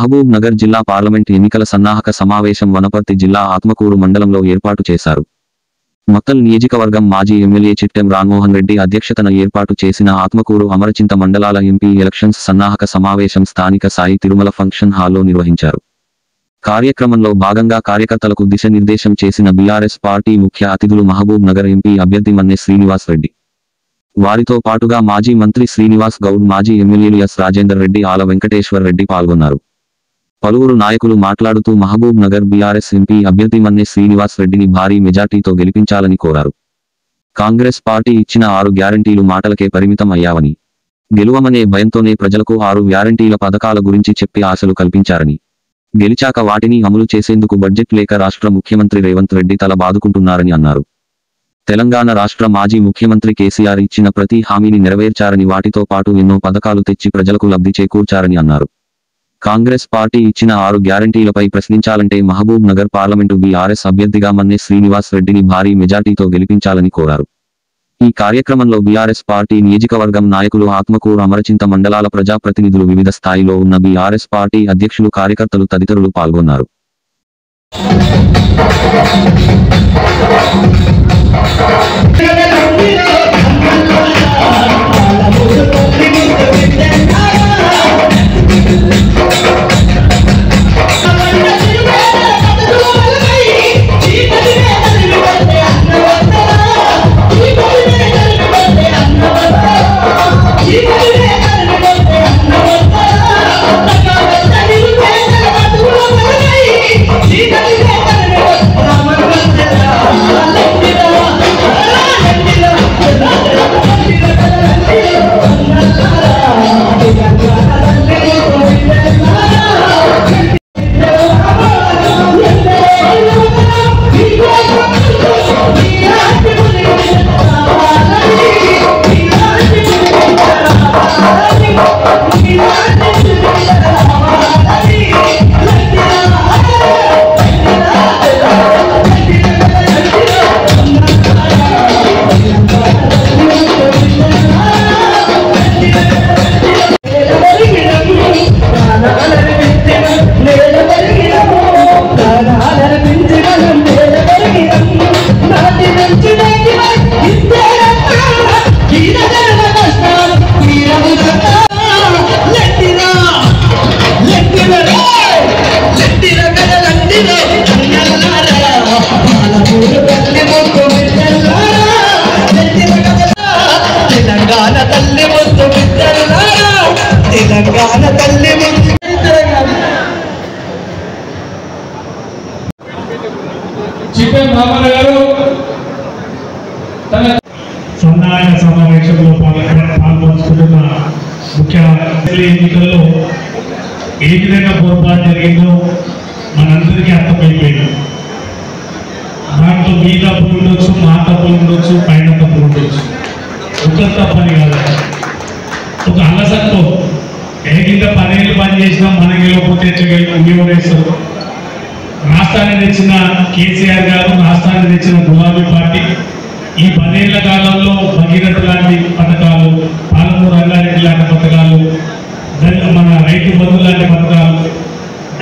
మహబూబ్ నగర్ జిల్లా పార్లమెంట్ ఎన్నికల సన్నాహక సమావేశం వనపర్తి జిల్లా ఆత్మకూరు మండలంలో ఏర్పాటు చేశారు. మక్తల్ నియోజకవర్గం మాజీ ఎమ్మెల్యే చిట్టెం రామ్మోహన్ రెడ్డి అధ్యక్షతన ఏర్పాటు చేసిన ఆత్మకూరు అమరచింత మండలాల ఎంపీ ఎలక్షన్స్ సన్నాహక సమావేశం స్థానిక సాయి తిరుమల ఫంక్షన్ హాల్లో నిర్వహించారు. కార్యక్రమంలో భాగంగా కార్యకర్తలకు దిశానిర్దేశం చేసిన బీఆర్ఎస్ పార్టీ ముఖ్య అతిథులు మహబూబ్ నగర్ ఎంపీ అభ్యర్థి మన్నె శ్రీనివాస్ రెడ్డి, వారితో పాటుగా మాజీ మంత్రి శ్రీనివాస్ గౌడ్, మాజీ ఎమ్మెల్యేలు ఎస్ రాజేందర్ రెడ్డి, ఆల వెంకటేశ్వర్ రెడ్డి పాల్గొన్నారు. పలువురు నాయకులు మాట్లాడుతూ మహబూబ్ నగర్ బీఆర్ఎస్ ఎంపీ అభ్యర్థి మన్నె శ్రీనివాస్ రెడ్డిని భారీ మెజార్టీతో గెలిపించాలని కోరారు. కాంగ్రెస్ పార్టీ ఇచ్చిన 6 గ్యారంటీలు మాటలకే పరిమితం అయ్యావని, గెలువమనే భయంతోనే ప్రజలకు 6 గ్యారంటీల పథకాల గురించి చెప్పి ఆశలు కల్పించారని, గెలిచాక వాటిని అమలు చేసేందుకు బడ్జెట్ లేక రాష్ట్ర ముఖ్యమంత్రి రేవంత్ రెడ్డి తల బాదుకుంటున్నారని అన్నారు. తెలంగాణ రాష్ట్ర మాజీ ముఖ్యమంత్రి కేసీఆర్ ఇచ్చిన ప్రతి హామీని నెరవేర్చారని, వాటితో పాటు ఎన్నో పథకాలు తెచ్చి ప్రజలకు లబ్ధి చేకూర్చారని అన్నారు. కాంగ్రెస్ పార్టీ ఇచ్చిన 6 గ్యారంటీలపై ప్రశ్నించాలంటే మహబూబ్ నగర్ పార్లమెంటు బీఆర్ఎస్ అభ్యర్థిగా మన్నె శ్రీనివాస్ రెడ్డిని భారీ మెజార్టీతో గెలిపించాలని కోరారు. ఈ కార్యక్రమంలో బీఆర్ఎస్ పార్టీ నియోజకవర్గం నాయకులు, ఆత్మకూరు అమరచింత మండలాల ప్రజాప్రతినిధులు, వివిధ స్థాయిలో ఉన్న బీఆర్ఎస్ పార్టీ అధ్యక్షులు, కార్యకర్తలు తదితరులు పాల్గొన్నారు. చిట్టెం రామన్న గారు సన్నాహక సమావేశంలో పాల్గొంటున్న ముఖ్య ఎన్నికల్లో ఏ విధంగా పొరపాటు జరిగిందో మనందరికీ అర్థమైపోయింది. దాంట్లో మీ తప్పులు ఉండొచ్చు, మా తప్పులు ఉండొచ్చు, పైన తప్పులు ఉండొచ్చు. ఒక తప్పని కాదు, ఒక అలసత్వం. ఏకింత 10 ఏళ్ళు పని చేసినా మనకి గెలవకపోతే ఎట్లా గెలవేస్తారు? రాష్ట్రాన్ని తెచ్చిన కేసీఆర్ గారు, రాష్ట్రాన్ని తెచ్చిన గులాబీ పార్టీ ఈ 10 ఏళ్ల కాలంలో భగీరథ లాంటి పథకాలు, పాలమూరు రంగారెడ్డి లాంటి పథకాలు, మన రైతు బంధు లాంటి పథకాలు,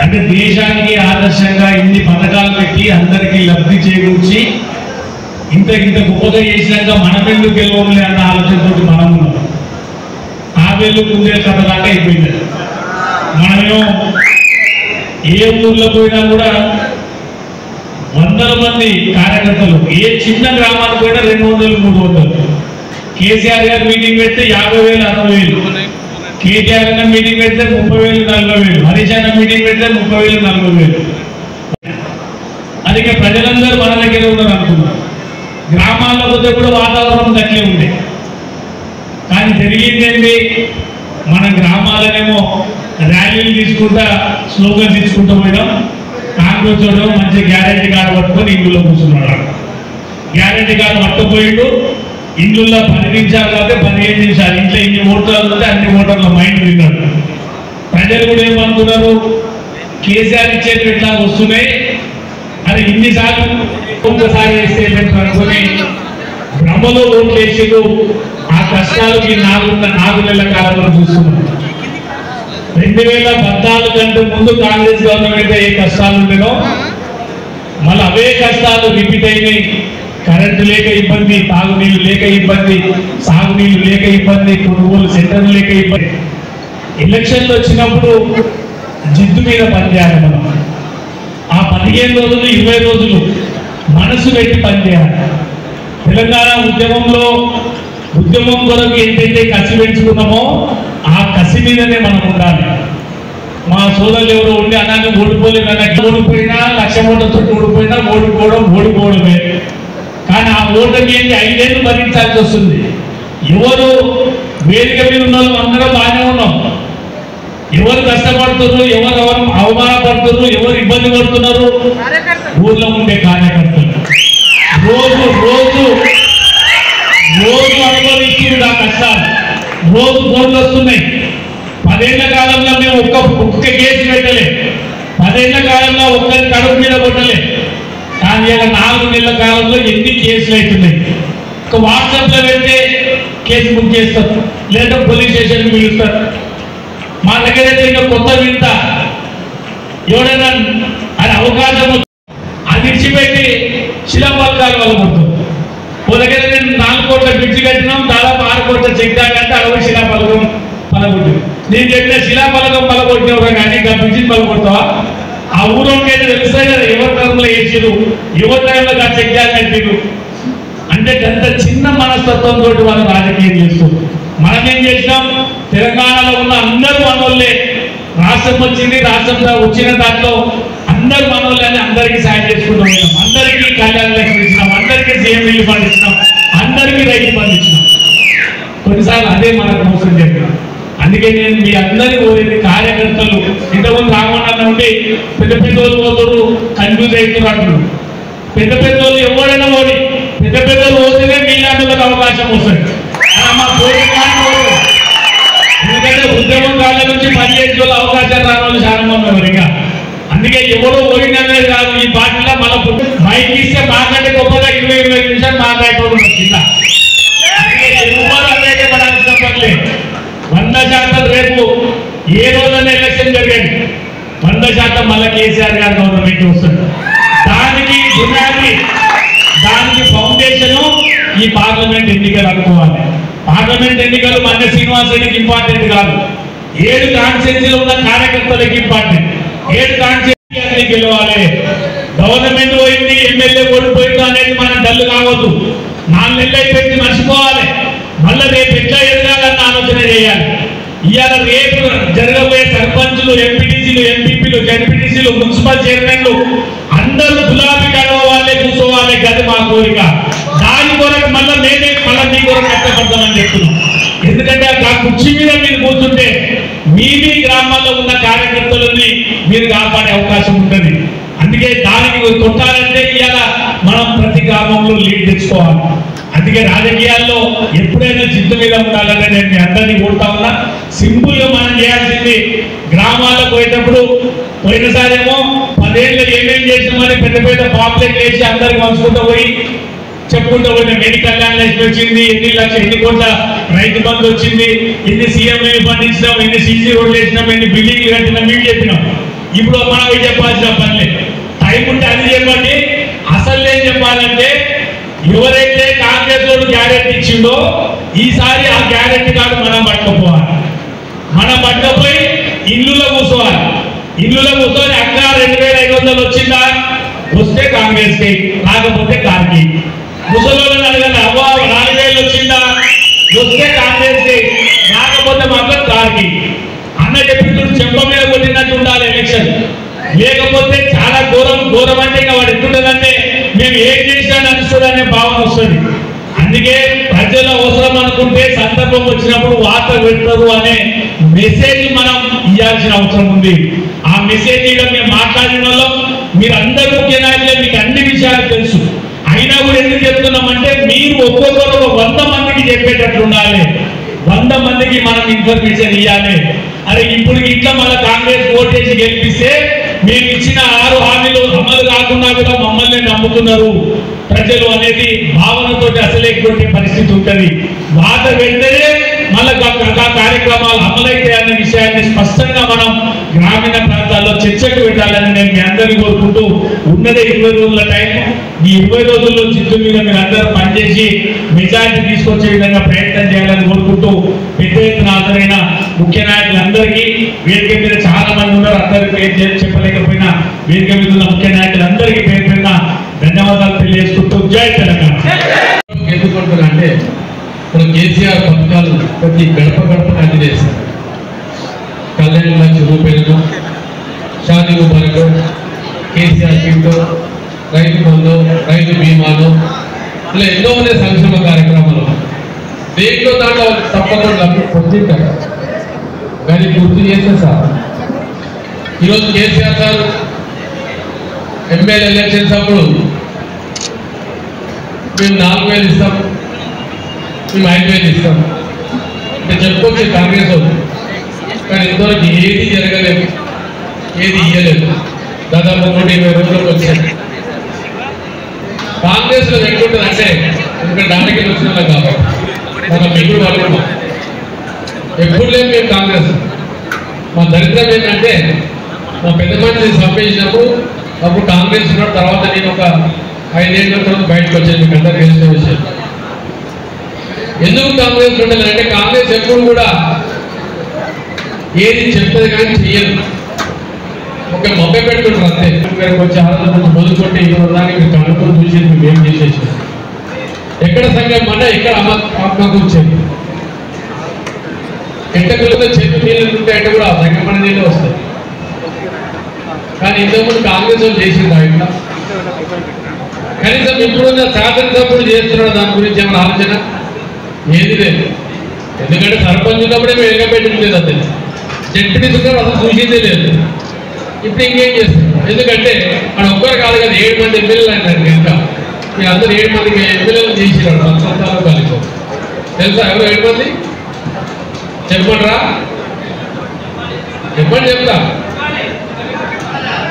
అంటే దేశానికి ఆదర్శంగా ఇన్ని పథకాలు పెట్టి అందరికీ లబ్ధి చేకూర్చి ఇంత గొప్పగా చేసినాక మనమెందుకు గెలవలే అన్న ఆలోచనతో మనం ఉన్నాం. ఆ వేళ్ళు ముందే కథలాగా అయిపోయింది. మనమేమో ఏ ఊర్లో పోయినా కూడా వందల మంది కార్యకర్తలు, ఏ చిన్న గ్రామానికి పోయినా 200-300. కేసీఆర్ గారు మీటింగ్ పెడితే 50,000, 60,000. కేటీఆర్ అన్న మీటింగ్ పెడితే 30,000, 40,000. హరీష్ అన్న మీటింగ్ పెడితే 30,000, 40,000. అది ప్రజలందరూ మన దగ్గర ఉన్నారు అనుకున్నారు. గ్రామాల్లో పోతే కూడా వాతావరణం గట్లే ఉండే. కానీ జరిగిందేంటి, మన గ్రామాలనేమో ర్యాలీలు తీసుకుంటా, స్లోగన్ తీసుకుంటూ పోయినాం. కాంగ్రెస్ చూడడం మంచి గ్యారెంటీ కార్డు పట్టుకొని ఇంట్లో కూర్చున్నాడు. గ్యారెంటీ కార్డు పట్టుకుపోయిండు. ఇంట్లో 10 నిమిషాలు కాకపోతే 15 నిమిషాలు, ఇంట్లో ఇన్ని ఓటర్లు ఉంటే అన్ని ఓటర్ల మైండ్ విన్నాడు. ప్రజలు కూడా ఏమనుకున్నారు, కేసీఆర్ ఇచ్చేది ఎట్లా వస్తున్నాయి, అది ఇన్నిసార్లు ఒక్కసారి వేస్తే అనుకుని భ్రమలో ఓట్లు వేసేది. ఆ కష్టాలు ఈ 4 నెలల కాలంలో చూస్తున్నాం. 2014 కంటే ముందు కాంగ్రెస్ గవర్నమెంట్ ఏ కష్టాలు ఉండేనో మళ్ళీ అవే కష్టాలు రిపీట్ అయినాయి. కరెంటు లేక ఇబ్బంది, తాగునీళ్లు లేక ఇబ్బంది, సాగునీళ్లు లేక ఇబ్బంది, కొనుగోలు సెంటర్లు లేక ఇబ్బంది. ఎలక్షన్లు వచ్చినప్పుడు జిద్దు మీద పనిచేయాలి. మనం ఆ 15 రోజులు 20 రోజులు మనసు పెట్టి పనిచేయాలి. తెలంగాణ ఉద్యమం కొరకు ఎంతైతే కసి పెంచుకున్నామో ఆ కసి మీదనే మనం ఉండాలి. మా సోదరులు ఎవరు ఉండి అన్నాన్ని ఓడిపోలేదన్నా, ఓడిపోయినా 1,00,000 ఓట్లతో ఓడిపోయినా ఓడిపోవడమే. కానీ ఆ ఓటమి ఏంటి 5 ఏళ్ళు భరించాల్సి వస్తుంది. ఎవరు వేదిక మీద ఉన్న వాళ్ళు అందరం బాగానే ఉన్నాం. ఎవరు కష్టపడుతున్నారు, ఎవరు అవమానపడుతున్నారు, ఎవరు ఇబ్బంది పడుతున్నారు, ఊర్లో ఉండే కార్యకర్తలు రోజు అనుభవిస్తున్నారు ఆ కష్టాలు. రోజు ఫోన్లు వస్తున్నాయి. 10 ఏళ్ల కాలంలో మేము ఒక్క కేసు పెట్టలే, 10 ఏళ్ల కాలంలో ఒక్కరి కడుపు మీద కొట్టలే. కానీ 4 నెలల కాలంలో ఎన్ని కేసులు అవుతున్నాయి. ఒక వాట్సాప్లో పెడితే కేసు బుక్ చేస్తారు, లేదా పోలీస్ స్టేషన్కి పిలుస్తారు. మా దగ్గర అయితే ఇంకా కొత్త వింత, ఎవడైనా అది అవకాశం అది విడిచిపెట్టి శిలాపలకాలు వాళ్ళు కొడుతుంది. ఓ దగ్గర నేను 4 కోట్ల బ్రిడ్జి కట్టినాం, దాదాపు 6 కోట్ల చెక్ దాకంటే 60 శిలాపలకం పలగొట్టింది. నేను చెప్పిన శిలాపలకం పలగొట్టినవా కానీ ఇంకా బ్రిడ్జిని పలగొడతావా? ఆ ఊరోకైతే తెలుస్తాయి కదా ఎవరి టైంలో వేసిరు, ఎవరి టైంలో చెక్ డ్యామ్ కట్టిరు. అంటే అంత చిన్న మనస్తత్వంతో వాళ్ళు రాజకీయం చేస్తారు. మనం ఏం చేసినాం, తెలంగాణలో ఉన్న అందరూ మనోళ్ళే. రాష్ట్రం వచ్చింది, రాష్ట్రంలో వచ్చిన దాంట్లో అందరు మనోళ్ళని అందరికీ సాయం చేసుకుంటాం. అందరికీ కళ్యాణ లక్ష్మి ఇచ్చినాం, అందరికీ సీఎం ఇల్లు పండించినాం, అందరికీ రైతు పండించినాం. కొన్నిసార్లు అదే మనకు మోసం చెప్పినాం. అందుకే నేను మీ అందరినీ కోరేది, కార్యకర్తలు ఇంతకుముందు రామన్న ఉండి పెద్ద వాళ్ళు పోతున్నారు, కన్ఫ్యూజ్ అవుతున్నారు అంటున్నారు. పెద్దోళ్ళు ఎవరైనా ఓడి పెద్దోళ్ళు పోతేనే మీలాంటి అవకాశం వస్తుంది. మా పోటీ ఎందుకంటే ఉద్యమం కాళ్ళ నుంచి పనిచేసే వాళ్ళు అవకాశాలు రాని వాళ్ళు చాలా మంది ఉన్నారు. ఇంకా అందుకే ఎవరో ఓడిననే కాదు, ఈ పార్టీలో మన మైక్ ఇస్తే మాకంటే గొప్పగా 20-25 నిమిషాలు మాట్లాడుకోవడం కింద పడాల్సిన పర్లేదు. 100% రేపు ఏ రోజైనా ఎలక్షన్ జరిగేది 100% మళ్ళీ కేసీఆర్ గారు గవర్నమెంట్ వస్తుంది. దానికి పునాది, దానికి ఫౌండేషన్ ఈ పార్లమెంట్ ఎన్నికలు అనుకోవాలి. పార్లమెంట్ ఎన్నికలు మన శ్రీనివాస్ రెడ్డికి ఇంపార్టెంట్ కాదు, 7 కాన్స్టిట్యూన్సీలో ఉన్న కార్యకర్తలకు ఇంపార్టెంట్. 7 కాన్స్టిట్యూన్సీ గెలవాలి. గవర్నమెంట్ పోయింది, ఎమ్మెల్యే ఓడిపోయింది అనేది మనం డల్లు కావద్దు. 4 నెలలు అయిపోయింది మర్చిపోవాలి. మళ్ళీ రేపు ఎట్లా ఎదగాలన్న ఆలోచన చేయాలి. ఇవాళ రేపు జరగబోయే సర్పంచులు, ఎంపీటీసీలు, ఎంపీపీలు, జడ్పీటీసీలు, మున్సిపల్ చైర్మన్లు అందరూ గులాబీ కడవ వాళ్ళే కూర్చోవాలి. గది మా కోరిక. దాని కొరకు మళ్ళీ మీ కొరకు కష్టపడతామని చెప్తున్నాం. ఎందుకంటే ఆ కుర్చీ మీద మీరు కూర్చుంటే మీ గ్రామాల్లో ఉన్న కార్యకర్తలని మీరు కాపాడే అవకాశం ఉంటుంది. అందుకే దానికి కొట్టాలంటే ఇవాళ మనం ప్రతి గ్రామంలో లీడ్ తెచ్చుకోవాలి. అందుకే రాజకీయాల్లో ఎప్పుడైనా జిద్దు మీద ఉండాలని నేను మీ అందరినీ కోరుతా ఉన్నా. సింపుల్ గా మనం చేయాల్సింది, గ్రామాలకు పోయేటప్పుడు పోయినసారేమో 10 ఏళ్ళు ఏమేం చేసినామని పెద్ద పాంప్లెట్ వేసి అందరికి పంచుకుంటూ పోయి చెప్పుకుంటూ పోయిన ఎన్ని కళ్యాణ లక్ష్మి వచ్చింది, ఎన్ని కోట్ల రైతు బంధు వచ్చింది, ఎన్ని సీఎం పండించినాం, ఎన్ని సీసీ రోడ్లు వేసినాం, ఎన్ని బిల్డింగ్లు కట్టినాం, మీకు చెప్పినాం. ఇప్పుడు మనం చెప్పాల్సిన పనిలే, టైం ఉంటే అది చెప్పండి. అసలు ఏం చెప్పాలంటే, ఎవరైతే కాంగ్రెస్ వాడు గ్యారెంటీ ఇచ్చిండో ఈసారి ఆ గ్యారెంటీ కార్డు మనం పట్టుకుపోవాలి. మనం పట్టుకుపోయి ఇల్లులో కూర్చోవాలి. ఇల్లులో కూర్చొని అక్క 2500 వచ్చిందా, వస్తే కాంగ్రెస్ కి, రాకపోతే కార్కి. ముసలోళ్ళని అడగండి, అవ్వ 4000 వచ్చిందా, వస్తే కాంగ్రెస్ కి, రాకపోతే మాత్రం కార్కి. అన్న చెప్పించుడు చెంప మీద కొట్టినట్టు ఉండాలి ఎలక్షన్. లేకపోతే చాలా ఘోరం అంటే ఇంకా వాడు ఎట్టుంటుందంటే మేము ఏం చేసినా నడుస్తుందనే భావన వస్తుంది. అందుకే ప్రజల అవసరం అనుకుంటే సందర్భం వచ్చినప్పుడు వార్త పెడతారు అనే మెసేజ్ మనం ఇవ్వాల్సిన అవసరం ఉంది. ఆ మెసేజ్ మేము మాట్లాడిన వాళ్ళం, మీరు అందరూ ముఖ్య నాయకులే, మీకు అన్ని విషయాలు తెలుసు. అయినా కూడా ఎందుకు చెప్తున్నామంటే మీరు ఒక్కొక్కరు 100 మందికి చెప్పేటట్లు ఉండాలి. 100 మందికి మనం ఇన్ఫర్మేషన్ ఇవ్వాలి. అరే ఇప్పుడు ఇట్లా మన కాంగ్రెస్ ఓటేసి గెలిపిస్తే మేము ఇచ్చిన 6 హామీలు అమలు కాకుండా కూడా మమ్మల్ని నమ్ముతున్నారు ప్రజలు అనేది భావనతో అసలే కొట్టే పరిస్థితి ఉంటుంది. వాత వెంటనే మళ్ళీ కార్యక్రమాలు అమలైతే అన్న విషయాన్ని స్పష్టంగా మనం గ్రామీణ ప్రాంతాల్లో చర్చకు పెట్టాలని నేను మీ అందరినీ కోరుకుంటూ ఉన్నదే 20 రోజుల టైం. ఈ 20 రోజుల్లో జిద్దు మీద మీరు అందరూ పనిచేసి మెజారిటీ తీసుకొచ్చే విధంగా ప్రయత్నం చేయాలని కోరుకుంటూ పెద్ద ఎత్తున హాజరైన ముఖ్య నాయకులందరికీ, వేదిక మీద చాలా మంది ఉన్నారు, అందరికీ పేరు చెప్పలేకపోయినా వేదిక మీద ఉన్న ముఖ్య నాయకులందరికీ పేరు పేరున ధన్యవాదాలు తెలియజేసుకుంటూ జై తెలంగాణ. ఎందుకుంటున్నారంటే ఇప్పుడు కేసీఆర్ పథకాలు ప్రతి గడప గడపకు అందివేస్తారు. కళ్యాణ లక్ష రూపాయలు, షాదీ ముబారక్, కేసీఆర్ కిట్, రైతు బంధు, రైతు బీమాలు, ఇలా ఎన్నో ఉన్నాయి సంక్షేమ కార్యక్రమాలు. దేంట్లో దాంట్లో తప్పకుండా పొందింటారు. కానీ గుర్తు చేస్తే సార్ ఈరోజు కేసీఆర్ సార్ ఎమ్మెల్యే ఎలక్షన్స్ అప్పుడు మేము 4,000 ఇస్తాం, మేము 5,000 ఇస్తాం అంటే చెప్పుకోవచ్చు కాంగ్రెస్ వాళ్ళు. కానీ ఇంతవరకు ఏది జరగలేదు, ఏది ఇయ్యలేదు. దాదాపు 120 రోజులకు వచ్చాయి. కాంగ్రెస్ లో ఎట్లుంటుంది అంటే ఇంకా దానికి వచ్చిన కాబట్టి మనం మిగులు పడుతున్నాం. ఎప్పుడు లేదు మేము కాంగ్రెస్. మా దరిద్రం ఏంటంటే మా పెద్ద మనిషిని సంపేసినప్పుడు అప్పుడు కాంగ్రెస్ ఉన్న తర్వాత నేను ఒక 5 ఏళ్ళ తర్వాత బయటకు వచ్చాను. మీకు అందరికీ తెలిసిన విషయం. ఎందుకు కాంగ్రెస్ ఉండాలంటే కాంగ్రెస్ ఎప్పుడు కూడా ఏది చెప్తుంది కానీ చెయ్యదు. ఒక మొక్క పెట్టుకుంటారు అంతే. ఇక్కడికి వచ్చి ఆలోచన మొదలుకొట్టి దానికి మీరు కనుక్కొని చూసేది మేము ఏం చేసేసి ఎక్కడ సంఘం అన్నా ఎక్కడ అమ్మ కూర్చేది ఎంటకులతో చెట్టు నీళ్ళు ఉంటే అంటే కూడా సంఘం మన నీళ్ళు వస్తాయి. కానీ ఇంతకుముందు కాంగ్రెస్ వాళ్ళు చేసింది ఇట్లా కనీసం ఇప్పుడున్న శాసనసభ్యుడు చేస్తున్నాడు దాని గురించి ఏమైనా ఆలోచన ఏది లేదు. ఎందుకంటే సర్పంచ్ ఉన్నప్పుడే మేము ఎగబెట్టింది లేదు, అదే జడ్పీటీసీ అసలు చూసిందే లేదు. ఇప్పుడు ఇంకేం చేస్తున్నాం? ఎందుకంటే మన ఒక్కరు కాదు కదా, 7 మంది ఎమ్మెల్యేలు అంటారు. ఇంకా మీరు అందరూ 7 మందికి ఎమ్మెల్యేలు చేసినాడు సంస్థలు కలిసి. తెలుసా ఎవరు 7 మంది? చెప్పండిరా, చెప్పండి చెప్తా.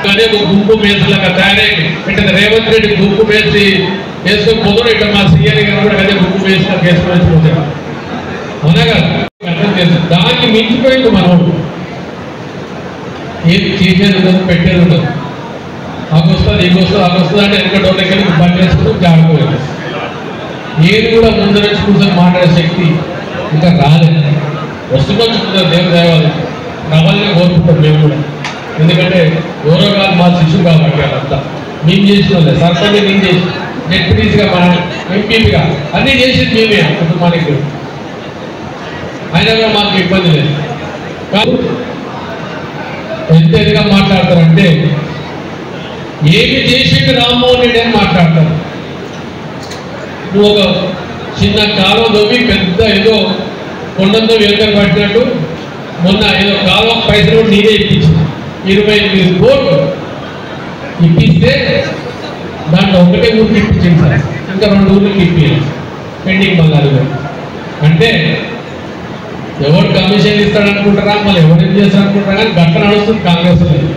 కానీ ఒక గుంపు మేసులాగా తయారైంది. అంటే రేవంత్ రెడ్డి గుంపు మేసి వేసుకొని పోతాడు. ఇట్లా మా సీఎం గారు కూడా అదే గుంపు మేసులకు వేసుకొని వచ్చిపోతాడు. అవునా కదా? అర్థం చేస్తుంది. దానికి మించిపోయింది మనోడు. ఏది చేసేది ఉండదు, పెట్టేది ఉండదు. ఆగొస్తుంది ఇంకొస్తుంది ఆగొస్తుంది అంటే వెనక డోర్లకి వెళ్ళి బండి వేసుకుని జాడుకోలేదు. ఏది కూడా ముందు నుంచి కూర్చొని మాట్లాడే శక్తి ఇంకా రాలేదు. వస్తున్నారు దేవుడు దేవాలి రావాలని కోరుకుంటాం మేము కూడా. ఎందుకంటే ఎవరో కాదు మా శిష్యులు కాబట్టి వాళ్ళంతా మేము చేసిన వాళ్ళే. సర్పంచ్ నేను చేసి జడ్పీటీసీగా మన ఎంపీగా అన్నీ చేసేది మేమే కుటుంబానికి. అయినా కూడా మాకు ఇబ్బంది లేదు. కానీ ఎంత ఎదిగా మాట్లాడతారంటే ఏమి చేసింది రామ్మోహన్ రెడ్డి అని మాట్లాడతారు. నువ్వు ఒక చిన్న కాలువ దొబ్బి పెద్ద ఏదో కొండంతో వెలుకలు పట్టినట్టు మొన్న ఏదో కాలువ పైసలు నీరే ఇప్పించింది. 28 కోట్లు ఇప్పిస్తే దాంట్లో ఒకటే ఊరికి ఇప్పించింది సార్. ఇంకా 2 ఊర్లకి ఇప్పించాలి పెండింగ్ మళ్ళీ. అంటే ఎవరు కమిషన్ ఇస్తాడనుకుంటారా, మళ్ళీ ఎవరేం చేస్తారనుకుంటారా, కానీ గట్ల నడుస్తుంది కాంగ్రెస్ లేదు.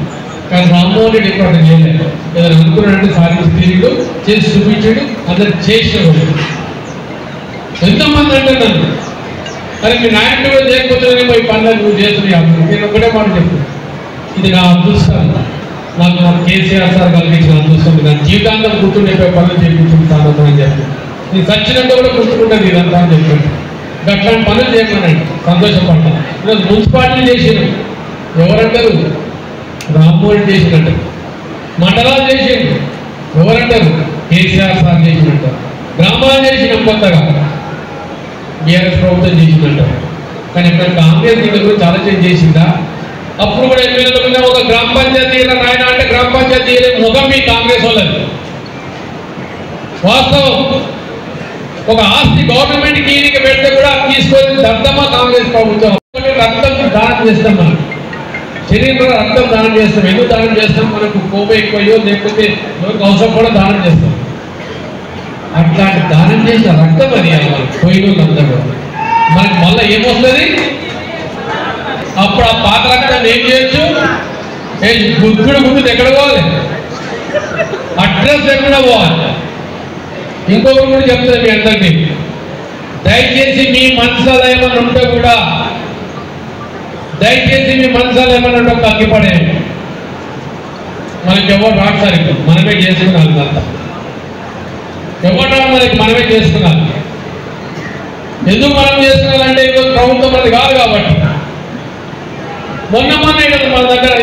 కానీ రామ్మోహన్ రెడ్డి ఇప్పుడు అక్కడ చేయలేదు. ఏదైనా అనుకున్నాడంటే సాధించి తిరిగి చేసి చూపించాడు. అందరు చేసినాడు. ఎంతోమంది అంటే నన్ను అరే మీ నాయకుడు కూడా చేయకపోతే పోయి పనులు నువ్వు చేస్తున్నావు. నేను ఒకటే మాట చెప్తాను, ఇది నా అదృష్టం. నాకు కేసీఆర్ సార్ కలిగించిన అదృష్టం. నా జీవితాంతం గుర్తుండిపోయి పనులు చేయించుకుంటాను అని చెప్పి నేను సచ్చినట్టు కూడా గుర్తుకుంటుంది ఇదంతా అని చెప్పండి. అట్లాంటి పనులు చేయమనండి, సంతోషపడతాను. ఈరోజు మున్సిపాలిటీ చేసినాం. ఎవరంటారు? రామ్మోహన్ చేసినట్టు. మండలాలు చేసిండు. ఎవరంటారు? కేసీఆర్ సార్ చేసినట్టు. గ్రామాలు చేసినాం కొత్తగా, బీఆర్ఎస్ ప్రభుత్వం చేసిందంటారు. కానీ ఇక్కడ కాంగ్రెస్ దగ్గర చాలా చేసిందా? అప్పుడు కూడా ఎమ్మెల్యేల ఒక గ్రామ పంచాయతీ రాయన అంటే గ్రామ పంచాయతీ ముఖం మీ కాంగ్రెస్ వాళ్ళది. వాస్తవం. ఒక ఆస్తి గవర్నమెంట్ కీలిక పెడితే కూడా తీసుకొని దద్దమా కాంగ్రెస్ ప్రభుత్వం. రక్తం దానం చేస్తాం, మనం శరీరంలో రక్తం దానం చేస్తాం. ఎందుకు దానం చేస్తాం? మనకు కోపం ఎక్కువయ్యో లేకపోతే ఎవరికి అవసరం కూడా దానం చేస్తాం. అట్లాంటి దానం చేసిన రక్తం అది పోయినంతా కూడా మనకి మళ్ళీ ఏమొస్తుంది? అప్పుడు ఆ పాత రక్తాన్ని ఏం చేయొచ్చు? బుద్ధుడు ముందు ఎక్కడ పోవాలి? అడ్రస్ ఎక్కడ పోవాలి? ఇంకొకటి కూడా చెప్తాను మీ అందరినీ. దయచేసి మీ మనసులో ఏమన్నా ఉంటే కూడా దయచేసి మీ మనసులో ఏమన్నా ఉంటే తగ్గిపడేయండి. మనకి ఎవరు రాదు సార్, ఇప్పుడు మనమే చేసుకున్నాను అంతా. ఎవరు మనకి మనమే చేసుకున్నాను. ఎందుకు మనం చేసుకున్నానంటే ఈరోజు ప్రభుత్వం అది కాదు కాబట్టి. మొన్న మన దగ్గర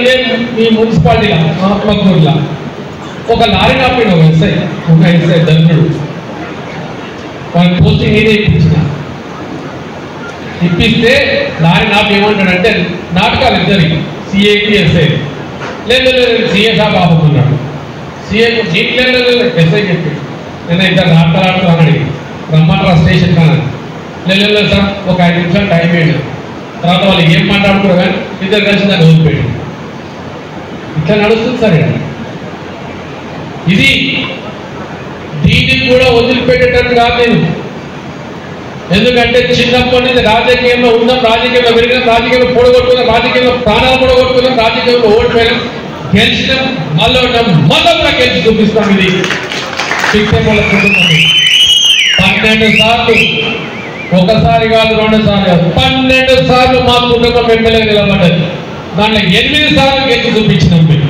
ఈ మున్సిపాలిటీలో ఆత్మకూరులో ఒక లారీ ఆపిన ఒక ఎస్ఐ దండ్రుడు వాళ్ళకి పోస్టింగ్ నేనే ఇప్పిస్తే లారీ నాపి ఏమంటాడంటే నాటకాలు ఇద్దరికి సిఏకి ఎస్ఐ లేదు సిఏ షాప్ ఆపుతున్నాడు. సిఏ లేదు ఎస్ఐ చెప్పి నేను ఇద్దరు ఆటలు అని అడిగి రమ్మంటారా స్టేషన్ కానీ లేదు సార్ ఒక 5 నిమిషాలు టైం వేయండి. తర్వాత వాళ్ళు ఏం మాట్లాడుతున్నారు కానీ ఇద్దరు కలిసి దాన్ని వదిలిపెట్టి ఇట్లా నడుస్తుంది సార్. ఇది దీన్ని కూడా వదిలిపెట్టేటట్టు కాదు నేను. ఎందుకంటే చిన్నప్పటి నుంచి రాజకీయంలో ఉన్నాం, రాజకీయంలో పెరిగినాం, రాజకీయంలో పొడగొట్టుకున్నాం, రాజకీయంలో ప్రాణాలు పొడగొట్టుకున్నాం, రాజకీయంలో ఓడిపోయినాం, గెలిచినాం, మళ్ళీ కూడా గెలిచి చూపిస్తాం. ఇది శిక్షకుల కుటుంబం 12 సార్లు, ఒకసారి కాదు 2 సార్లు కాదు 12 సార్లు మా కుటుంబం ఎమ్మెల్యే నిలబడ్డది. దాంట్లో 8 సార్లు గెలిచి చూపించినాం. మీరు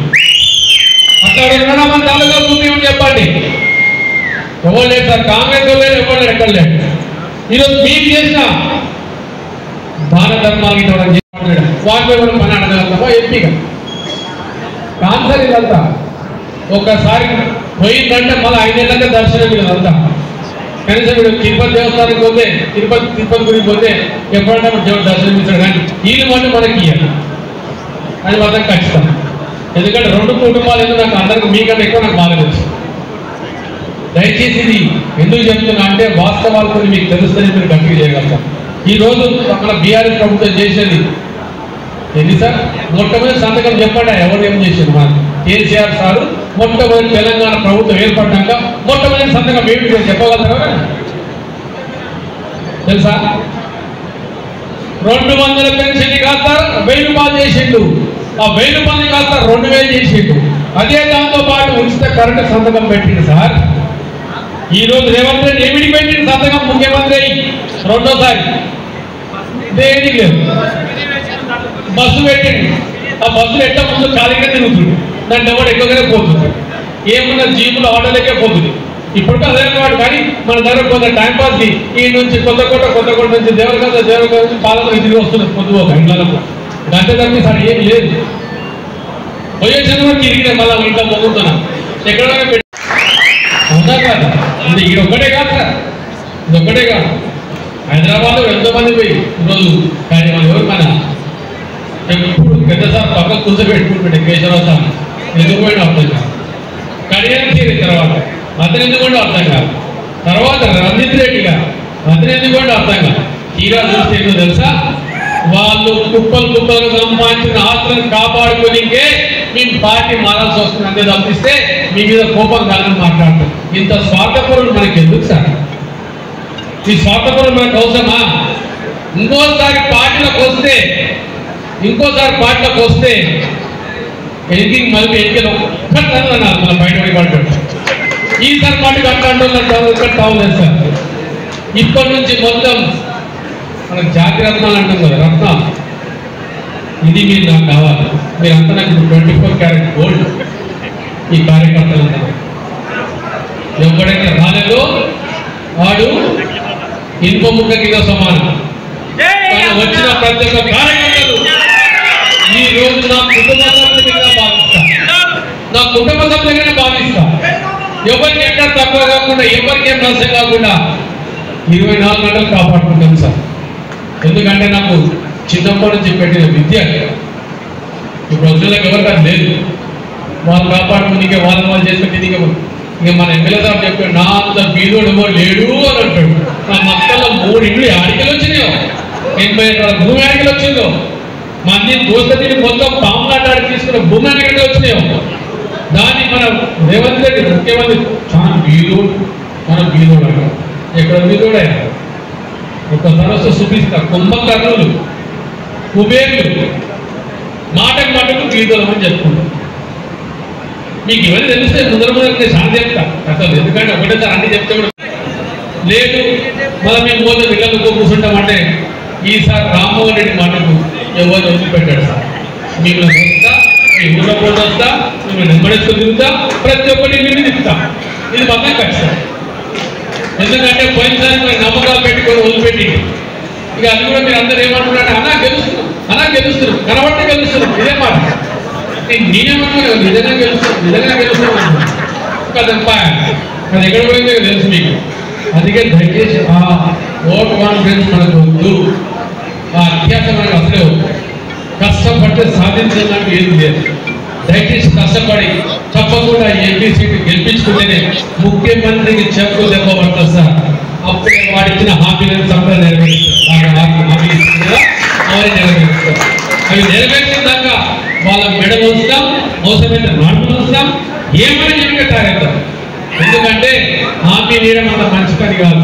అక్కడ 2 మంది తాలూకా చూపించమని చెప్పండి. ఎవరు లేదు సార్, కాంగ్రెస్ వాళ్ళు ఎవరు లేదు, ఎక్కడ లేదు. ఈరోజు మీరు చేసిన దాన ధర్మాలు వాటిపై కూడా పని అడగలుగుతామా ఎంపీగా కాదు సార్. ఇదంతా ఒక్కసారి పోయిందంటే మళ్ళీ 5 ఏళ్ళకే దర్శనం ఇదంతా. కనీసం వీడు తిరుపతి దేవస్థానానికి పోతే తిరుపతి గురికి పోతే ఎప్పుడంటే దేవుడు దర్శనం ఇస్తాడు, కానీ వీళ్ళు మాట మనకి ఇవ్వాలి. అది మాత్రం ఖచ్చితం. ఎందుకంటే 2 కుటుంబాలు ఎందుకు నాకు అందరికి మీకన్నా ఎక్కువ నాకు బాగా తెలుసు. దయచేసి ఇది ఎందుకు చెప్తున్నా అంటే వాస్తవాలు కొన్ని మీకు తెలుస్తుంది, మీరు గట్టిగా చేయగలుగుతాం. ఈరోజు మన బీఆర్ఎస్ ప్రభుత్వం చేసేది ఏంటి సార్? మొట్టమొదటి సంతకం చెప్పండి ఎవరు ఏం చేశారు. మన కేసీఆర్ సారు మొట్టమొదటి తెలంగాణ ప్రభుత్వం ఏర్పడ్డాక మొట్టమొదటి సంతకం ఏమిటి చెప్పగలుగుతారా? తెలుసా? 200 పెన్షన్ కాస్త 1000 రూపాయలు చేసిండు. ఆ 1000 రూపాయలు కాస్త 2000 చేసిండు. అదే దాంతో పాటు ఉచిత కరెంటు సంతకం పెట్టింది సార్. ఈ రోజు రేవంత్ రెడ్డి ఏమిటి పెట్టింది సంతకం? ముఖ్యమంత్రి రెండోసారి దేనికి లేదు, బస్సు పెట్టింది. ఆ బస్సులు ఎట్లా ముందు ఖాళీగా తిరుగుతుంది, దాన్ని ఎవరు ఎక్కువగానే పోతుంది. ఏమన్నా జీపులు ఆటోలకే పోతుంది. ఇప్పటికీ అదే వాడు, కానీ మన దగ్గర కొంత టైంపాస్కి ఈ నుంచి కొత్తకోట నుంచి దేవరగంజ నుంచి పాలన తిరిగి వస్తుంది. పొద్దుపోక ఇంట్లో గంట తప్పి సార్ ఏం లేదు. పోయే జనం తిరిగిన మళ్ళీ ఇంట్లో మొగ్గుతున్నా ఎక్కడైనా పెట్టి అవునా కాదు. ఇది ఒక్కటే కాదు సార్, ఇది ఒక్కటే కాదు. హైదరాబాద్లో ఎంతోమంది పోయి ఈరోజు కానీ మన ఎవరు మన ఎప్పుడు పెద్ద సార్ పక్క కూర్చోబెట్టుకుంటుంటే కేశవరావు సార్ ఎందుకు పోయినా అర్థం కాదు. కడియానికి తీరి తర్వాత అతను ఎందుకు కూడా అర్థం కాదు. తర్వాత రంజిత్ రెడ్డి గారు అతను ఎందుకు కూడా అర్థం కాదు. తీరా చూస్తే ఏంటో తెలుసా? వాళ్ళు కుప్పలు సంపాదించిన ఆస్తులను కాపాడుకోనికే మీ పార్టీ మారాల్సి వస్తుంది. అంతే తప్పిస్తే మీ మీద కోపం కాదని మాట్లాడతారు. ఇంత స్వార్థపరులు మనకి ఎందుకు సార్? ఈ స్వార్థపరులు మనకు అవసరమా? ఇంకోసారి పార్టీలోకి వస్తే ఎన్నికకి మళ్ళీ ఎన్నికలు ఒక్కసారి అన్నారు మన బయటపడి పడ్డాడు. ఈసారి పార్టీకి అట్లాంటి తావులేదు సార్. ఇప్పటి నుంచి మొత్తం మనకు జాతి రత్నాలు అంటాం కదా, రత్నాలు. ఇది మీరు నాకు కావాలి. మీరంతా నాకు 24 క్యారెట్ గోల్డ్. ఈ కార్యకర్తలు అంటారు ఎవడైతే రాలేదో వాడు ఇనుప ముక్క కింద సమానం. వచ్చిన ప్రతి ఒక్క కార్యకర్తలు ఈ రోజు నా కుటుంబ సభ్యులుగా భావిస్తా. ఎవరికి ఎక్కడ తక్కువ కాకుండా, ఎవరికి ఏం నష్టం కాకుండా 24 గంటలు కాపాడుకుంటాం సార్. ఎందుకంటే నాకు చిన్నప్పటి నుంచి పెట్టిన విద్య ఇప్పుడు వచ్చేదాకా ఎవరికి అది లేదు. వాళ్ళు కాపాడుకుని వాళ్ళు చేసుకుంటే ఇక మన ఎమ్మెల్యే సార్ చెప్పాడు, నా అంత బీదోడు ఎవరు లేడు అని అంటాడు. నా మక్కల్లో 3 ఇళ్ళు ఆడికలు వచ్చినాయో, 80 ఎకరాల భూమి ఆడికలు వచ్చిందో, మంది దోస్తీని మొత్తం పాములాటాడి తీసుకున్న భూమి ఆడికలు వచ్చినాయో. దాన్ని మన రేవంత్ రెడ్డి ముఖ్యమంత్రి చాలా బీదోడు, మన బీదోడు అంటారు. ఎక్కడ బీదోడే ఒక్కసారి వస్తే చూపిస్తా. కుంభకర్ణులు, కుబేర్లు మాటకు మాటకు బీదోళం అని చెప్పుకుంటాం. మీకు ఇవన్నీ తెలిస్తే ముందర నేను శాంతి చెప్తా అసలు. ఎందుకంటే ఒకటేసారి అన్ని చెప్తే కూడా లేదు మళ్ళీ మేము పోతే పిల్లలకు కూర్చుంటామంటే ఈసారి రామ్మోహన్ రెడ్డి మాటకు ఎవరు వదిలిపెట్టాడు సార్. మిమ్మల్ని వస్తా, మీ ఊళ్ళో కూడా వస్తా, మిమ్మల్ని నెమ్మడేసుకొని తిరుగుతా, ప్రతి ఒక్కటి మీరు తిప్పుతా. ఇది మాత్రం ఖచ్చితం. ఎందుకంటే పోయినసారి మీరు నమ్మకాలు పెట్టుకొని వదిలిపెట్టి ఇక అది కూడా మీరు అందరూ ఏమంటున్నారంటే అన్నా గెలుస్తున్నాం కనబట్టే గెలుస్తున్నాం. ఇదే మాట నేనేమన్నా నిజంగా గెలుస్తున్నాం కదప్పా. అది ఎక్కడ పోయిందో తెలుసు మీకు. అందుకే దయచేసి ఆ ఓట్ కాన్ఫిడెన్స్ మనకు వద్దు, ఆ అత్యాసం మనకు అసలే వద్దు. కష్టపడితే సాధించడానికి ఏది లేదు. దయచేసి కష్టపడి తప్పకుండా ఎంపీ సీటు గెలిపించుకుంటేనే ముఖ్యమంత్రికి చెప్పు దెబ్బ పడుతుంది సార్. అప్పుడే వాడిచ్చిన హామీలను సంపద నెరవేరుస్తారు. అవన్నీ నెరవేరుస్తారు. అవి నెరవేర్చిన దాకా వాళ్ళ మెడలు వస్తాం, అవసరమైతే నాటులు వస్తాం, ఏమైనా చెప్పి తాగేద్దాం. ఎందుకంటే హామీ నీయడం అంత మంచి పని కాదు.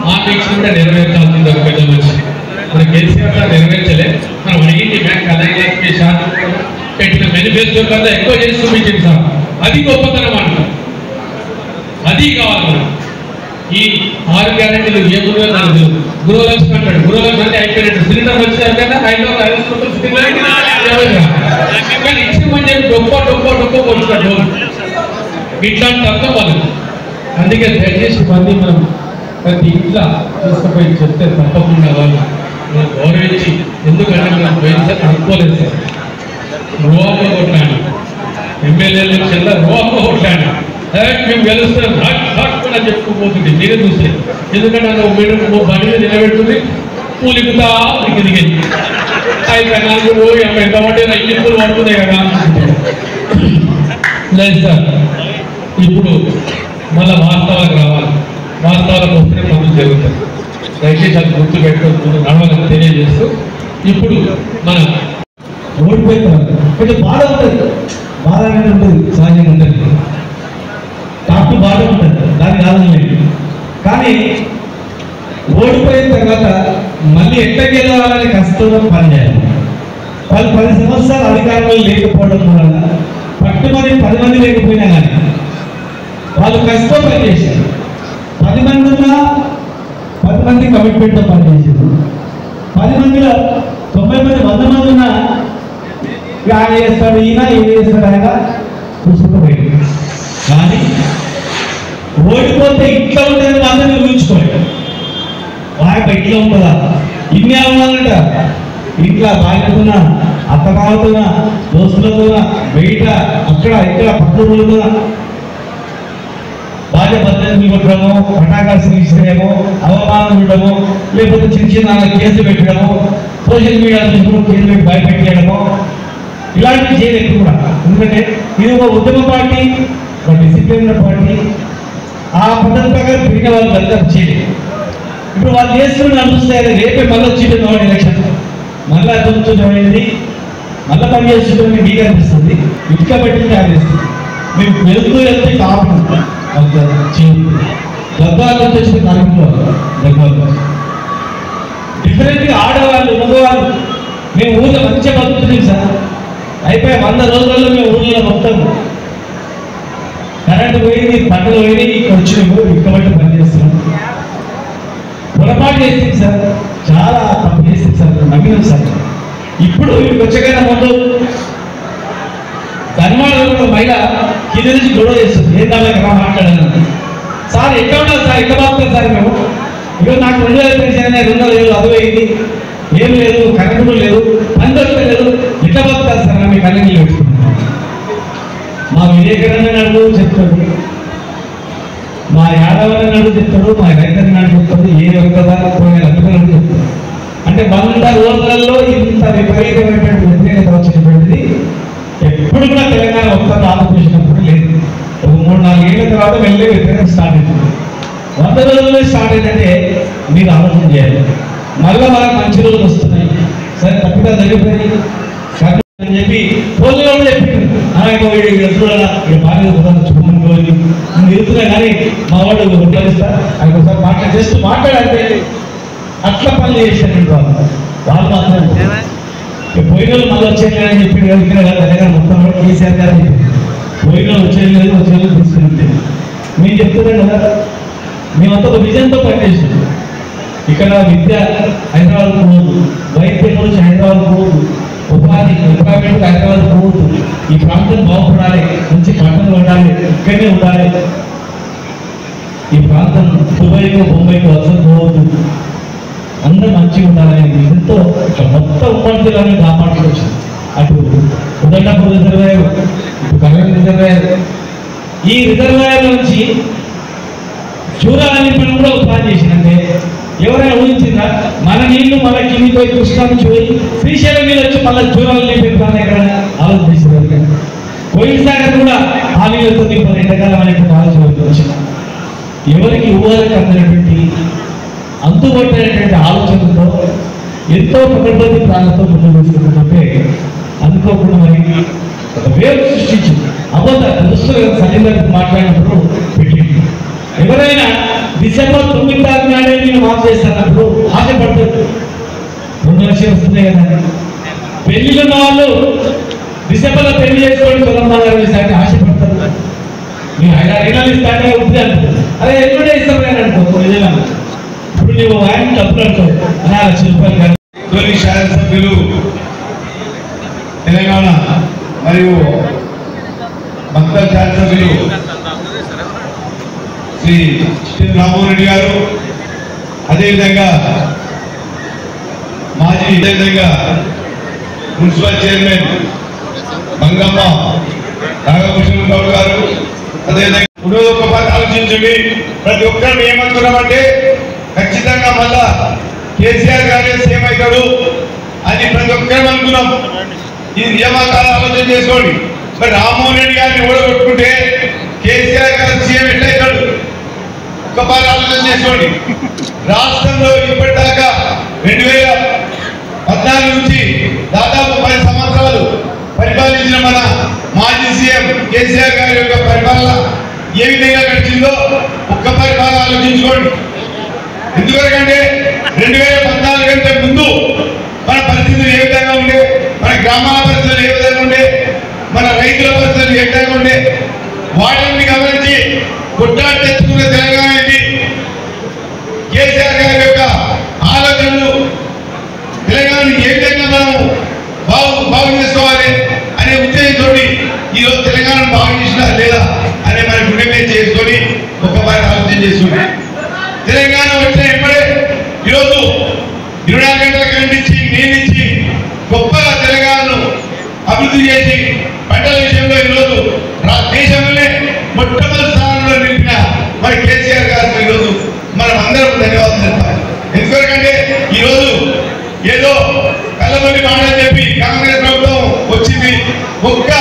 హామీ ఇచ్చిన కూడా నెరవేర్చాల్సింది ఒక పెద్ద మనిషి. మనం కేసీఆర్ నెరవేర్చలే. మనం అడిగింది బ్యాంక్ అలాగే శాతం పెట్టిన మేనిఫెస్టో కన్నా ఎక్కువ చేసి చూపించింది సార్. అది గొప్పతనం అంట. అది కావాలి. ఈ 6 గ్యారెంటీలు ఏముందో నాకు తెలుసు. గృహలక్ష్మి అంటాడు. గృహలక్ష్మి అంటే అయిపోయినట్టు సిలిండర్ వచ్చారు కదా 5 కానీ ఇచ్చి చెప్పి డొప్ప వచ్చాడు. ఇట్లాంటి అర్థం వాళ్ళు. అందుకే దయచేసి మళ్ళీ మనం ప్రతి ఇంట్లో తీసుకుపోయి చెప్తే తప్పకుండా వాళ్ళు మనం గౌరవించి, ఎందుకంటే మనం పోయినసారి అనుకోలేదు సార్. రోడ్లో కొట్లాను, ఎమ్మెల్యేలు చెల్ల రోడ్లో కొట్లాను. మేము గెలుస్తున్నాం హాట్ కూడా చెప్పుకోబోతుంది. మీరే చూస్తే ఎందుకంటే మీరు బండి మీద నిలబెడుతుంది పూలిపుతా దిగి అయితే 4 ఎంత పట్టే 5 పూలు పడుతున్నాయి కదా లేదు సార్. ఇప్పుడు మళ్ళీ వాస్తవాలకు రావాలి. వాస్తవాలకు వస్తే పనులు జరుగుతాయి. దయచేసి అది గుర్తు పెట్టుకుంటూ నడవాలని తెలియజేస్తూ ఇప్పుడు మన ఓడిపోయిన కొంచెం బాధ ఉంటుంది. బాధ అనేది ఉంటుంది, సహజంగా ఉంటుంది. టాప్ బాధ ఉంటుంది, దాన్ని కాదనలేదు. కానీ ఓడిపోయిన తర్వాత మళ్ళీ ఎట్లా గెలవాలని కష్టంగా పనిచేయాలి. వాళ్ళు 10 సంవత్సరాలు అధికారంలో లేకపోవడం వలన పట్టుమని 10 మంది లేకపోయినా కానీ వాళ్ళు కష్టం పనిచేశారు. 10 మంది ఉన్నా 10 మంది కమిట్మెంట్తో పనిచేసారు. 10 మందిలో 90 మంది 100 మంది ఉన్నా ఆయన చేస్తాడు, ఈయన చేస్తాడు, ఆయన చూసుకుపోయింది. కానీ ఓడిపోతే ఇట్లా ఉంటుంది మాత్రం ఊహించుకోండి. వాయప ఇట్లా ఉంటుందా, ఇన్ని అవ్వాలంట. ఇంట్లో భార్యతోనా, అత్తమామతోనా, దోస్తులతోనా, బయట అక్కడ ఇక్కడ పట్టుదలతోనా భార్య భద్రతలు కొట్టడము, పటాకాశం ఇచ్చడమో, అవమానం ఉండడమో, లేకపోతే చిన్న కేసులు పెట్టడమో, సోషల్ మీడియా కేసులు పెట్టి భయపెట్టేయడమో, ఇలాంటివి చేయలేదు కూడా. ఎందుకంటే ఇది ఒక ఉద్యమ పార్టీ, ఒక డిసిప్లిన్ పార్టీ. ఆ పద్ధతి ప్రకారం పెట్టిన వాళ్ళు అందరూ చేయలేదు. ఇప్పుడు వాళ్ళు చేస్తున్న అనిపిస్తాయి. రేపే మళ్ళీ వచ్చింది ఎలక్షన్, మళ్ళీ అర్థమవుతుంది, మళ్ళీ పని చేస్తుందని మీకు అనిపిస్తుంది. ఇటుక పెట్టి అనిపిస్తుంది. మీకు వెళ్తే కాపు గద్దాల నుంచి వచ్చిన కార్మికులు డిఫరెంట్గా ఆడవాళ్ళు మగవాళ్ళు మేము ఊళ్ళో మంచిగా బతుకుతున్నాం సార్. అయిపోయి 100 రోజులలో మేము ఊళ్ళో మొత్తం కరెంటు పోయింది, పంటలు పోయినాయి, ఇక్కడ వచ్చినాము, ఇక్కబట్టి పని చేస్తున్నాం. పొరపాటు చేసింది సార్, చాలా తప్పు చేసింది సార్, నమ్మినాం సార్. ఇప్పుడు ఇక్కడికి వచ్చాకైనా ముందు ధర్మాలు కూడా మహిళ కింద నుంచి గొడవ చేస్తుంది. ఏం దానికి మాట్లాడాను సార్, ఎక్కడ ఉన్నారు సార్, ఎక్కడ బాగుంటుంది సార్ మేము. ఇప్పుడు నాకు 2000 పెన్షన్ 200 లేదు, అది పోయింది, ఏం లేదు, కరెంటు లేదు, పని దొరకలేదు, ఎట్లా బతుకుతారు సార్ మీ కళ్ళకి పెట్టుకున్నాం. మా విలేకరణ నడుపు చెప్తాడు, మా యాదవని నడుపు చెప్తాడు, మా రైతుని నడుపు చెప్తాడు, ఏ వర్గదా పోయిన అభిప్రాయం చెప్తాడు. అంటే 100 రోజులలో ఇంత విపరీతమైనటువంటి వ్యతిరేకత వచ్చినటువంటిది ఎప్పుడు కూడా తెలంగాణ మొత్తంలో ఆంధ్రప్రదేశ్నప్పుడు లేదు. ఒక 3-4 ఏళ్ల తర్వాత వెళ్ళే వ్యతిరేకత స్టార్ట్ అవుతుంది. 100 రోజుల్లో స్టార్ట్ అయిందంటే మీరు ఆలోచన చేయాలి. మళ్ళీ మనకు మంచి రోజులు వస్తున్నాయి, సరే తప్పుగా జరిగిపోయి అని చెప్పి రోజులో కూడా చెప్పింది. బాగా చూడమని నేను ఎదుగుతున్నా కానీ మా వాళ్ళు ఉపయోగిస్తా ఆయన ఒకసారి జస్ట్ మాట్లాడాలంటే అట్లా పనులు చేశాను. వాళ్ళు మాత్రం పోయిన వాళ్ళు మళ్ళీ వచ్చేది అని చెప్పి తెలంగాణ మొత్తం కూడా కేసీఆర్ గారు పోయిన వాళ్ళు వచ్చేది లేదు, వచ్చేది తీసుకెళ్తే మేము చెప్తున్నాం కదా. మేమంతా ఒక విజన్తో పనిచేస్తున్నాం. ఇక్కడ విద్య హైదరాబాద్ పోవద్దు, వైద్యం గురించి హైదరాబాద్ పోవద్దు, ఎంప్లాయ్మెంట్ హైదరాబాద్ పోవద్దు, ఈ ప్రాంతం బాగుపడాలి, మంచి పంటలు ఉండాలి, ఇక్కడనే ఉండాలి, ఈ ప్రాంతం దుబాయ్కో బొంబాయికో అసలు పోవద్దు, అందరూ మంచిగా ఉండాలనే విజన్తో మొత్తం ఉమ్మడి జిల్లాని కాపాడుకోవచ్చు. అటు ఉదండపూర్ రిజర్వాయర్, ఇటు కళ్యాణ్ రిజర్వాయర్, ఈ రిజర్వాయర్ నుంచి చూడాలని నింపడం కూడా ఒక ప్లాన్ చేసిందంటే ఎవరైనా ఊహించిందా? మన నీళ్లు మన కింది పోయి కృష్ణా నుంచి పోయి శ్రీశైలం మీద వచ్చి మళ్ళీ చూడాలని నింపే ప్లాన్ ఎక్కడ ఆలోచించారు. కోయిల్ సాగర్ కూడా ఆ నీళ్ళతో నింపని ఎంతకాలం అనేటువంటి ఆలోచన వచ్చిన ఎవరికి ఊహలకు అందినటువంటి అంతుబట్టేటువంటి ఆలోచనతో ఎంతో పకడ్బందీ ప్లాన్లతో ముందుకు తీసుకుంటుంటే అనుకోకుండా మరి ఒక వేరు సృష్టించింది. అబద్ధ దుస్తులు సలీందర్ మాట్లాడినప్పుడు పెట్టింది. ఎవరైనా డిసెంబర్ 9 తారీఖు నాడే నేను మాఫ్ చేస్తానప్పుడు ఆశపడుతుంది. 2 లక్షలు వస్తున్నాయి కదా. పెళ్లిన్న వాళ్ళు డిసెంబర్లో పెళ్లి చేసుకోండి తెలంగాణ వేసానికి ఆశపడతారు. మీరు 5-6 ఏళ్ళు ఇస్తానే ఉంటుంది అంటుంది. అదే ఎల్లుండే ఇస్తామని అనుకో నిజంగా. ఇప్పుడు నువ్వు ఆయన డబ్బులు అంటావు 6 లక్షల రూపాయలు కానీ. తొలి శాసనసభ్యులు తెలంగాణ మరియు మక్తల్ శాసనసభ్యులు శ్రీ రామ్మోహన్ రెడ్డి గారు, అదేవిధంగా మాజీ మున్సిపల్ చైర్మన్ మంగమ్మ నాగభూషణ్ గౌడ్ గారు, అదేవిధంగా ఒక పని ఆలోచించండి. ప్రతి ఒక్కరు ఏమంటున్నామంటే ఖచ్చితంగా మళ్ళా కేసీఆర్ గారే సీఎం అవుతాడు అని ప్రతి ఒక్కరు అనుకున్నాం. ఈ నియామకాలు ఆలోచన చేసుకోండి. మరి రామ్మోహన్ రెడ్డి గారిని ఓడగొట్టుకుంటే కేసీఆర్ గారు సీఎం ఎట్లయితాడు? ఒక్కసారి ఆలోచన చేసుకోండి. రాష్ట్రంలో ఇప్పటిదాకా 2014 నుంచి దాదాపు 10 సంవత్సరాలు పరిపాలించిన మన మాజీ సీఎం కేసీఆర్ గారి యొక్క పరిపాలన ఏ విధంగా గడిచిందో ఒక్కసారి బాగా ఆలోచించుకోండి. ఎందుకంటే 2014 కంటే ముందు మన పరిస్థితులు ఏ విధంగా ఉండే, మన గ్రామాల పరిస్థితులు ఏ విధంగా ఉండే, మన రైతుల పరిస్థితులు ఏ విధంగా ఉండే, వాటిని గమనించి కొట్టాడు తెచ్చుకున్న తెలంగాణ ఏంటి, కేసీఆర్ గారి యొక్క ఆలోచనలు తెలంగాణని ఏ విధంగా మనం బాగు చేసుకోవాలి అనే ఉద్దేశంతో ఈరోజు తెలంగాణను బాగు చేసినా లేదా అనే మన గుండె మీద చేసుకొని ఒక్కసారి ఆలోచన చేసుకుంది. తెలంగాణ వచ్చిన ఎప్పుడే ఈరోజు 24 గంటల కరెంట్ ఇచ్చి నీళ్ళు ఇచ్చి గొప్పగా తెలంగాణను అభివృద్ధి చేసి పంటల విషయంలో ఈరోజు దేశంలోనే మొట్టమొదటి స్థానంలో నిలిపిన మరి కేసీఆర్ గారికి ఈరోజు మనం అందరం ధన్యవాదాలు చెప్తాం. ఎందుకంటే ఈరోజు ఏదో కళ్ళబొల్లి మాటలు చెప్పి కాంగ్రెస్ ప్రభుత్వం వచ్చింది, ఒక్క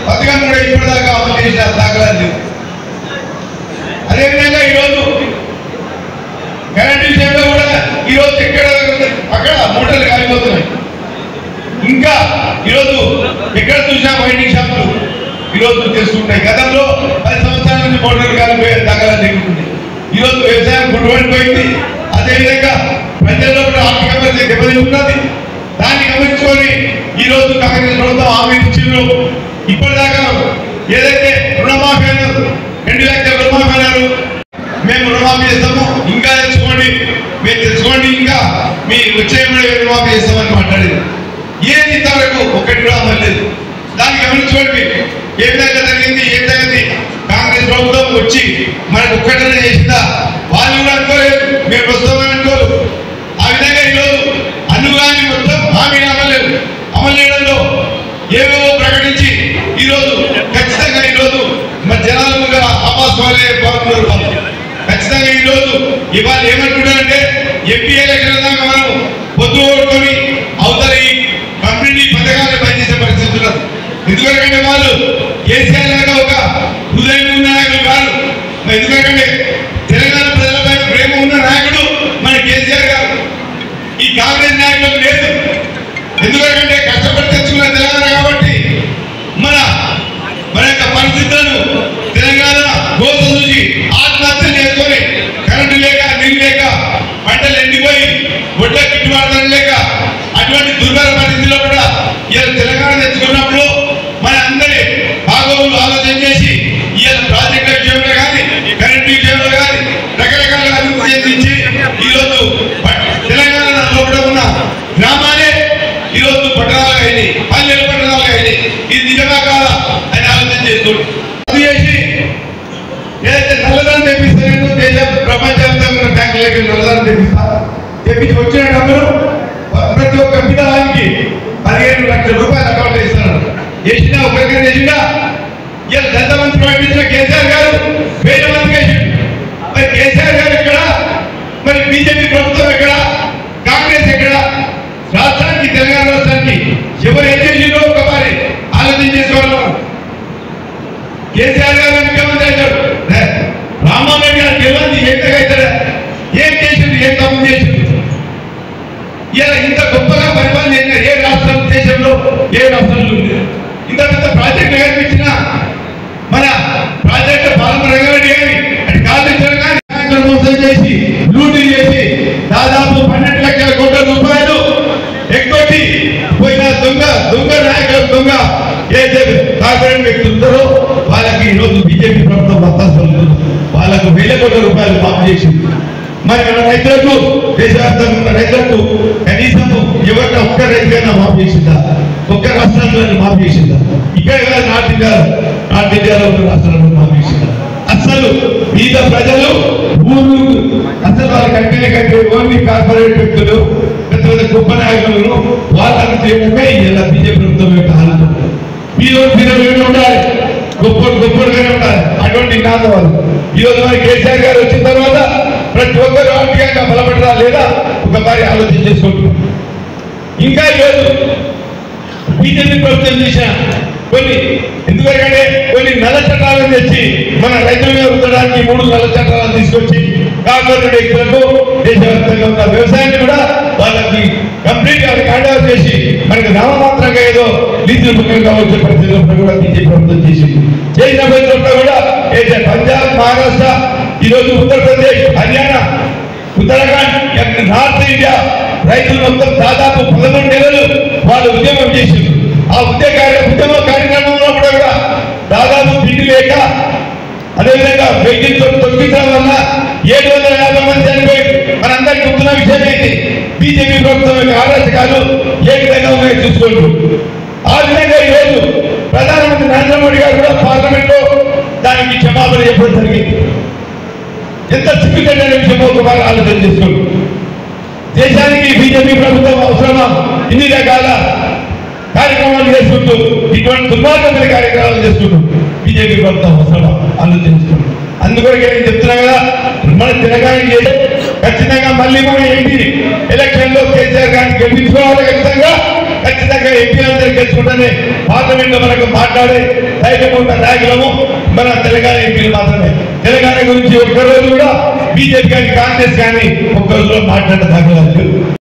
పథకం కూడా ఇప్పటిదాకా అమలు చేసిన దాఖలాలు లేవు. అదేవిధంగా ఈరోజు కరెంట్ విషయంలో కూడా ఈరోజు ఎక్కడ అక్కడ మోటార్లు కాలిపోతున్నాయి. ఇంకా ఈరోజు ఎక్కడ చూసినా వైండింగ్ షాపులు ఈరోజు తెలుసుకుంటాయి. గతంలో 10 సంవత్సరాల నుంచి మోటార్లు కాలిపోయే దాఖలాలు జరుగుతుంది. ఈరోజు వ్యవసాయం గుడ్డిపడిపోయింది. అదేవిధంగా ప్రజల్లో కూడా ఆర్థిక పరిస్థితి దెబ్బతింటున్నది. దాన్ని గమనించుకొని ఈరోజు కాంగ్రెస్ ప్రభుత్వం హామీ ఇచ్చిండ్రు. ఇప్పటిదాకా ఏదైతే రుణమాఫీ అన్నారు, 2 లక్షల రుణమాఫీ అన్నారు, మేము రుణమాఫీ చేస్తాము, ఇంకా తెచ్చుకోండి, మీరు తెచ్చుకోండి, ఇంకా మీ వచ్చే రుణమాఫీ చేస్తామని మాట్లాడేది. ఏది ఇంతవరకు ఒక్కటి కూడా అమలు లేదు. దాన్ని గమనించుకోండి ఏ విధంగా జరిగింది, ఏ జరిగింది. కాంగ్రెస్ ప్రభుత్వం వచ్చి మనకు ఒక్కటనే చేసిందా? వాళ్ళు కూడా అనుకోలేదు, మేము వస్తామని అనుకోరు. ఆ విధంగా ఈరోజు అనుగాని మొత్తం హామీని అమలు చేయడంలో ఏవేవో ప్రకటించి ఈరోజు ఖచ్చితంగా ఈరోజు మన జనాలు ఆపాసుకోవాలే బాగున్నారు. ఖచ్చితంగా ఈరోజు ఇవాళ ఏమంటున్నారంటే ఎంపీ ఎలక్షన్ దాకా మనం పొద్దు కొట్టుకొని అవతల ఈ కంపెనీ పథకాన్ని పనిచేసే పరిస్థితి ఉన్నారు. ఎందుకంటే వాళ్ళు కేసీఆర్ లాగా ఒక హృదయం ఉన్న నాయకులు కాదు. ఎందుకంటే తెలంగాణ ప్రజలపై ప్రేమ ఉన్న నాయకుడు మన కేసీఆర్ గారు. ఈ కాంగ్రెస్ నాయకులు లేదు. ఎందుకంటే కష్టపడి తెచ్చుకున్న తెలంగాణ కాబట్టి మన యొక్క పరిస్థితులను తెలంగాణ గోస చూసి ఆత్మహత్య చేసుకొని కరెంటు లేక నీళ్ళు లేక పంటలు ఎండిపోయి ఒడ్ల గిట్టుబాటు లేక అటువంటి దుర్భర పరిస్థితిలో కూడా ఇలా తెలంగాణ తెచ్చుకున్నప్పుడు మన అందరి భాగోగులు ఆలోచన చేసి ఇవాళ ప్రాజెక్టుల విషయంలో కానీ కరెంటు విషయంలో రూపాయలు నల్లదాన్ని తెప్పించి వచ్చిన డబ్బులు ప్రతి ఒక్క పిల్లవానికి 15 లక్షల రూపాయలు అకౌంట్ ఇస్తున్నారు. వేసినా ఒకరికి వేసినా ఇలా దత్తమంత్రి పంపించిన కేసీఆర్ గారు 1000 మందికి వేసిండు. మరి కేసీఆర్ గారు ఎక్కడ, మరి బీజేపీ ప్రభుత్వం ఎక్కడ, కాంగ్రెస్ ఎక్కడ? రాష్ట్రానికి తెలంగాణ రాష్ట్రానికి ఎవరు ఏం చేసిందో ఒకసారి ఆలోచన చేసుకోవాలి. కేసీఆర్ గారు ముఖ్యమంత్రి అవుతాడు, రామ్మోహన్ రెడ్డి గారు గెలవంది ఎంతగా అవుతాడా? ఏం చేసిండు, ఏం తప్పు చేసిండు? ఇలా ఇంత గొప్పగా పరిపాలన చేసిన ఏ రాష్ట్రం దేశంలో ఏ రాష్ట్రంలో ఉంది? ఇంత పెద్ద ప్రాజెక్టులు కనిపించిన మన ప్రాజెక్టు పాలన రంగారెడ్డి గారి అటు కాళేశ్వరం కానీ మోసం చేసి లూటీ చేసి దాదాపు 12 లక్షల కోట్ల రూపాయలు ఎగ్గొట్టి పోయిన దొంగ నాయకులు, దొంగ ఏదైతే కార్పొరేట్ వ్యక్తులు ఉంటారో వాళ్ళకి ఈరోజు బీజేపీ ప్రభుత్వం వస్తాను వాళ్ళకు 1000 కోట్ల రూపాయలు మాఫ్ చేసింది. మరి మన రైతులకు, దేశవ్యాప్తంగా ఉన్న రైతులకు కనీసం ఎవరిన ఒక్క రైతుకైనా మాఫ్ చేసిందా? ఒక్క రాష్ట్రంలో మాఫ్ చేసిందా? ఇక్కడ నార్త్ ఇండియాలో ఉన్న రాష్ట్రాల్లో మాఫ్ చేసిందా? అసలు మీద ప్రజలు ఊరు అసలు వాళ్ళు కట్టే ఓన్లీ కార్పొరేట్ వ్యక్తులు, పెద్ద పెద్ద గొప్ప నాయకులను వాళ్ళకు చేయడమే ఇలా బీజేపీ ప్రభుత్వం యొక్క ఆలోచన. మీరు ఉండాలి, గొప్పగానే ఉండాలి. అటువంటి కాదు వాళ్ళు. ఈరోజు మరి కేసీఆర్ గారు వచ్చిన తర్వాత ప్రతి ఒక్కరు ఆర్థికంగా బలపడరా లేదా ఒకసారి ఆలోచన చేసుకుంటున్నారు. ఇంకా ఈరోజు బీజేపీ ప్రభుత్వం చేసిన ఎందుకంటే కొన్ని నల్ల చట్టాలను తెచ్చి మన రైతుల మీద ఉండడానికి 3 నల్ల చట్టాలను తీసుకొచ్చి కార్పొరేట్ వ్యక్తులకు దేశవ్యాప్తంగా ఉన్న వ్యవసాయాన్ని కూడా వాళ్ళకి కంప్లీట్ గా హ్యాండ్ ఓవర్ చేసి మనకి నామమాత్రంగా ఏదో లీజులు ముఖ్యంగా వచ్చే పరిస్థితుల్లో కూడా బీజేపీ ప్రభుత్వం చేసింది. చేసిన పరిస్థితుల్లో కూడా పంజాబ్, మహారాష్ట్ర, ఈరోజు ఉత్తరప్రదేశ్, హర్యానా, ఉత్తరాఖండ్, నార్త్ ఇండియా రైతులు మొత్తం దాదాపు 11 నెలలు వాళ్ళు ఉద్యమం చేసింది. ఆ ఉద్యమ కార్యక్రమంలో కూడా దాదాపు తిండి లేక, అదేవిధంగా వెహికల్తో తొలగించడం వల్ల 750 మంది చనిపోయారు. మనందరికీ గుర్తున్న విషయం ఏంటి? బీజేపీ ప్రభుత్వం యొక్క ఆలోచనలు ఏ విధంగా ఉన్నాయో చూసుకోండి. ఆ విధంగా ఈరోజు ప్రధానమంత్రి నరేంద్ర మోడీ గారు కూడా పార్లమెంట్ లో దానికి క్షమాపణ చెప్పడం జరిగింది. ఎంత సిగ్గుచేటనే విషయం ఒకసారి ఆలోచన చేసుకోండి. దేశానికి బీజేపీ ప్రభుత్వం అవసరమా? ఇన్ని రకాల కార్యక్రమాలు చేసుకుంటూ ఇటువంటి దుర్మార్గమైన కార్యక్రమాలు చేసుకుంటూ బీజేపీ ప్రభుత్వం అవసరమా? ఆలోచించుకుంటూ అందుకొరకే నేను చెప్తున్నా కదా, మన తెలంగాణ ఖచ్చితంగా మళ్ళీ మనం ఏంటి ఎలక్షన్ లో కేసీఆర్ గారిని గెలిపించుకోవాలి. ఖచ్చితంగా ఎంపీలందరూ గెలుచుకుంటేనే పార్లమెంట్ లో మనకు మాట్లాడే ధైర్యం ఉన్న నాయకులము మన తెలంగాణ ఎంపీలు మాత్రమే. తెలంగాణ గురించి ఒక్కరోజు కూడా బీజేపీ కానీ కాంగ్రెస్ కానీ ఒక్కరోజులో మాట్లాడే దాఖలాలు